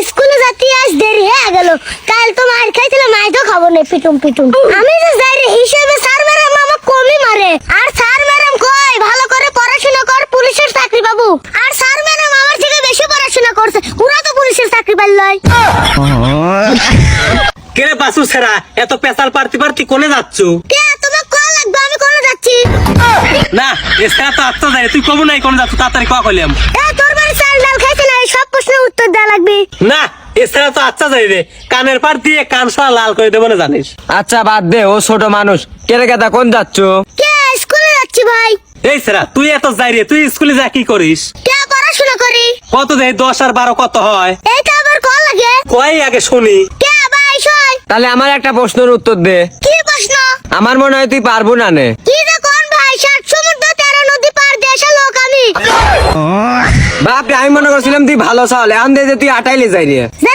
স্কুলে যাতে আজ দেরি হয়ে গেল, কাল তো মার খাইছিলাম, আজ তো খাবো না পিটুম পিটুম। আমি যে যাই রে হিসেবে স্যার ম্যাডাম আমাকে কমই মারে, আর স্যার ম্যাডাম কই ভালো করে পড়াশোনা কর, পুলিশের চাকরি পাবো। আর স্যার ম্যাডাম আমার থেকে বেশি পড়াশোনা করছে, ওরা তো পুলিশের চাকরি পাইলই। কেরে বাসু সেরা এত পেশাল পারতি পারতি কোনে যাচ্ছ? কে তোমার কল লাগবে, আমি কোনে যাচ্ছি? না এসা তো আচ্ছা যায়, তুই কব নাই কোনে যাচ্ছ, তাড়াতাড়ি কইলাম। তোর বাড়ি চাল ডাল খাইছে না, এই সব প্রশ্নের উত্তর দেওয়া লাগবে। না এছাড়া তো আচ্ছা যাই রে, কানের পার দিয়ে কান সারা লাল করে দেবো না জানিস। আচ্ছা বাদ দে, ও ছোট মানুষ। কেরে গেদা কোন যাচ্ছ? কে স্কুলে যাচ্ছি ভাই। এই সেরা তুই এত যাই রে, তুই স্কুলে যা কি করিস? কে পড়াশোনা করি। কত দেয় 10 আর 12 কত হয়? এইটা আবার কল লাগে। কয় আগে শুনি। কে ভাই সই। তাহলে আমার একটা প্রশ্নের উত্তর দে। কি প্রশ্ন? আমার মনে হয় তুই পারবো না নে। কি যে কোন ভাই, 7 সমুদ্র 13 নদী পার দেশে লোক আমি। বাপ রে, আমি মনে করছিলাম তুই ভালো চাল, এখন দে যে তুই আটাইলে যাই রে। যে